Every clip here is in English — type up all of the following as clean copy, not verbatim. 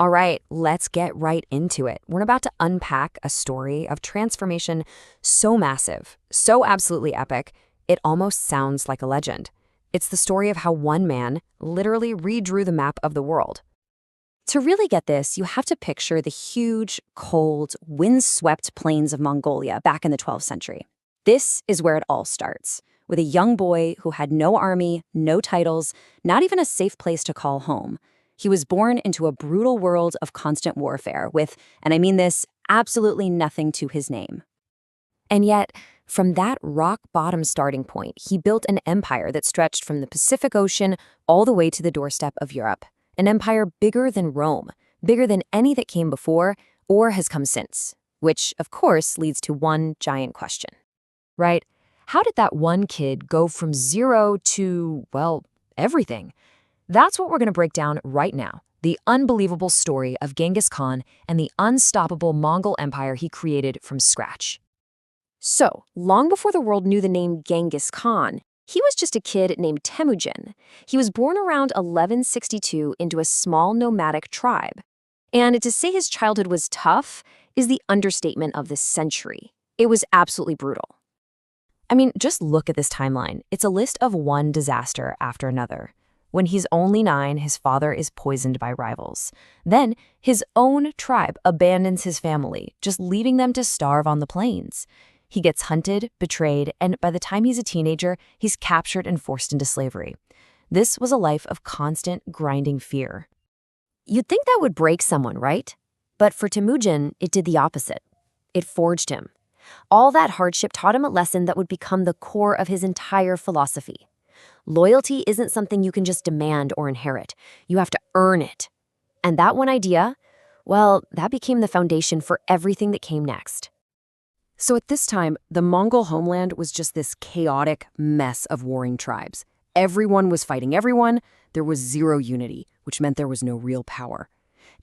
All right, let's get right into it. We're about to unpack a story of transformation so massive, so absolutely epic, it almost sounds like a legend. It's the story of how one man literally redrew the map of the world. To really get this, you have to picture the huge, cold, wind-swept plains of Mongolia back in the 12th century. This is where it all starts, with a young boy who had no army, no titles, not even a safe place to call home. He was born into a brutal world of constant warfare with, and I mean this, absolutely nothing to his name. And yet, from that rock-bottom starting point, he built an empire that stretched from the Pacific Ocean all the way to the doorstep of Europe. An empire bigger than Rome, bigger than any that came before or has come since. Which, of course, leads to one giant question. Right? How did that one kid go from zero to, well, everything? That's what we're going to break down right now. The unbelievable story of Genghis Khan and the unstoppable Mongol Empire he created from scratch. So, long before the world knew the name Genghis Khan, he was just a kid named Temujin. He was born around 1162 into a small nomadic tribe. And to say his childhood was tough is the understatement of this century. It was absolutely brutal. I mean, just look at this timeline. It's a list of one disaster after another. When he's only 9, his father is poisoned by rivals. Then, his own tribe abandons his family, just leaving them to starve on the plains. He gets hunted, betrayed, and by the time he's a teenager, he's captured and forced into slavery. This was a life of constant, grinding fear. You'd think that would break someone, right? But for Temujin, it did the opposite. It forged him. All that hardship taught him a lesson that would become the core of his entire philosophy. Loyalty isn't something you can just demand or inherit. You have to earn it. And that one idea, well, that became the foundation for everything that came next. So at this time, the Mongol homeland was just this chaotic mess of warring tribes. Everyone was fighting everyone. There was zero unity, which meant there was no real power.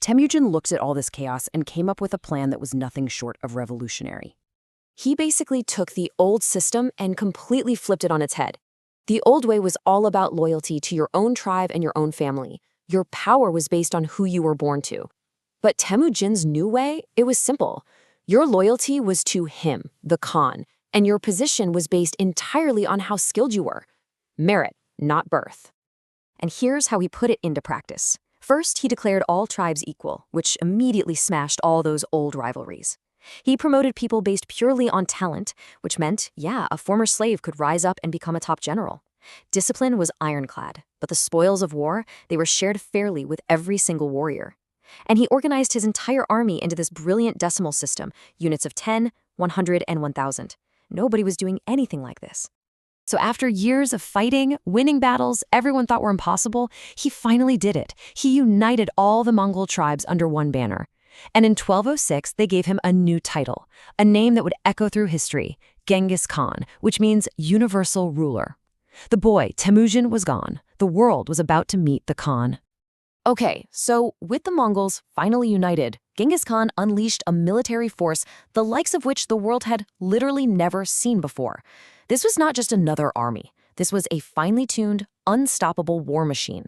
Temujin looked at all this chaos and came up with a plan that was nothing short of revolutionary. He basically took the old system and completely flipped it on its head. The old way was all about loyalty to your own tribe and your own family. Your power was based on who you were born to. But Temujin's new way, it was simple. Your loyalty was to him, the Khan, and your position was based entirely on how skilled you were. Merit, not birth. And here's how he put it into practice. First, he declared all tribes equal, which immediately smashed all those old rivalries. He promoted people based purely on talent, which meant, a former slave could rise up and become a top general. Discipline was ironclad, but the spoils of war, they were shared fairly with every single warrior. And he organized his entire army into this brilliant decimal system, units of 10, 100, and 1,000. Nobody was doing anything like this. So after years of fighting, winning battles everyone thought were impossible, he finally did it. He united all the Mongol tribes under one banner. And in 1206, they gave him a new title, a name that would echo through history, Genghis Khan, which means universal ruler. The boy, Temujin, was gone. The world was about to meet the Khan. Okay, so with the Mongols finally united, Genghis Khan unleashed a military force the likes of which the world had literally never seen before. This was not just another army. This was a finely tuned, unstoppable war machine.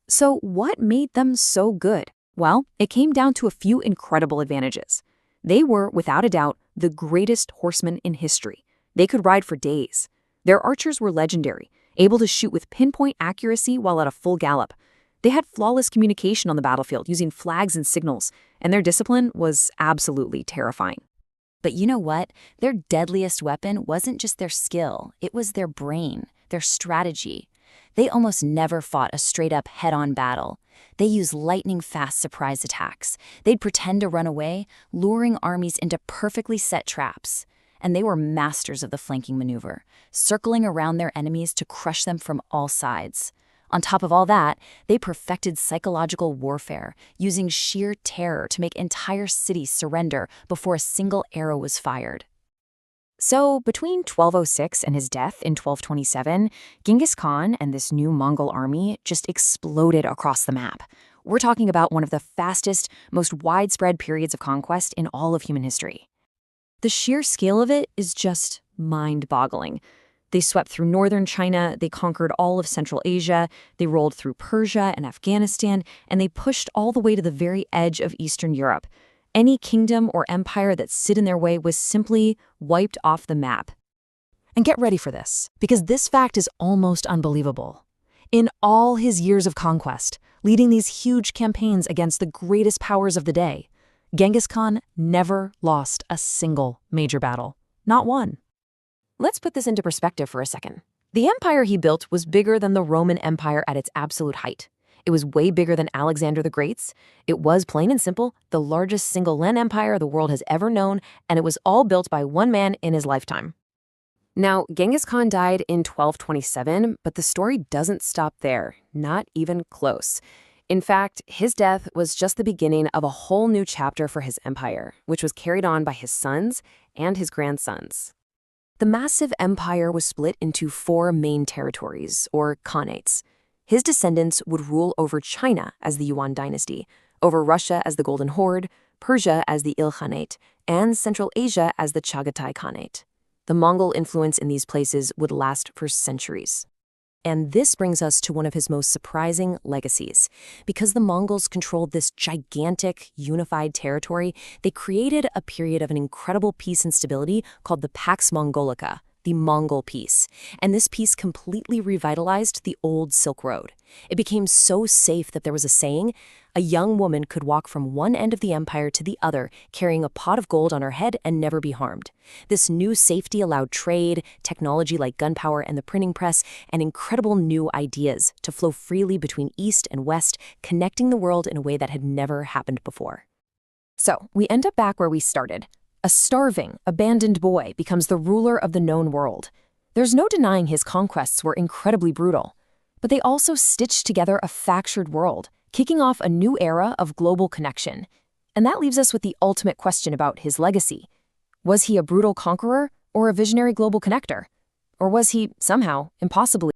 So what made them so good? Well, it came down to a few incredible advantages. They were, without a doubt, the greatest horsemen in history. They could ride for days. Their archers were legendary, able to shoot with pinpoint accuracy while at a full gallop. They had flawless communication on the battlefield using flags and signals, and their discipline was absolutely terrifying. But you know what? Their deadliest weapon wasn't just their skill, it was their brain, their strategy. They almost never fought a straight-up head-on battle. They used lightning-fast surprise attacks. They'd pretend to run away, luring armies into perfectly set traps. And they were masters of the flanking maneuver, circling around their enemies to crush them from all sides. On top of all that, they perfected psychological warfare, using sheer terror to make entire cities surrender before a single arrow was fired. So, between 1206 and his death in 1227, Genghis Khan and this new Mongol army just exploded across the map. We're talking about one of the fastest, most widespread periods of conquest in all of human history. The sheer scale of it is just mind-boggling. They swept through northern China, they conquered all of Central Asia, they rolled through Persia and Afghanistan, and they pushed all the way to the very edge of Eastern Europe. Any kingdom or empire that stood in their way was simply wiped off the map. And get ready for this, because this fact is almost unbelievable. In all his years of conquest, leading these huge campaigns against the greatest powers of the day, Genghis Khan never lost a single major battle. Not one. Let's put this into perspective for a second. The empire he built was bigger than the Roman Empire at its absolute height. It was way bigger than Alexander the Great's. It was, plain and simple, the largest single land empire the world has ever known, and it was all built by one man in his lifetime. Now, Genghis Khan died in 1227, but the story doesn't stop there, not even close. In fact, his death was just the beginning of a whole new chapter for his empire, which was carried on by his sons and his grandsons. The massive empire was split into 4 main territories, or khanates. His descendants would rule over China as the Yuan dynasty, over Russia as the Golden Horde, Persia as the Ilkhanate, and Central Asia as the Chagatai Khanate. The Mongol influence in these places would last for centuries. And this brings us to one of his most surprising legacies. Because the Mongols controlled this gigantic, unified territory, they created a period of an incredible peace and stability called the Pax Mongolica, the Mongol Peace. And this peace completely revitalized the old Silk Road. It became so safe that there was a saying, a young woman could walk from one end of the empire to the other, carrying a pot of gold on her head and never be harmed. This new safety allowed trade, technology like gunpowder and the printing press, and incredible new ideas to flow freely between East and West, connecting the world in a way that had never happened before. So, we end up back where we started. A starving, abandoned boy becomes the ruler of the known world. There's no denying his conquests were incredibly brutal, but they also stitched together a fractured world, kicking off a new era of global connection. And that leaves us with the ultimate question about his legacy. Was he a brutal conqueror or a visionary global connector? Or was he, somehow, impossibly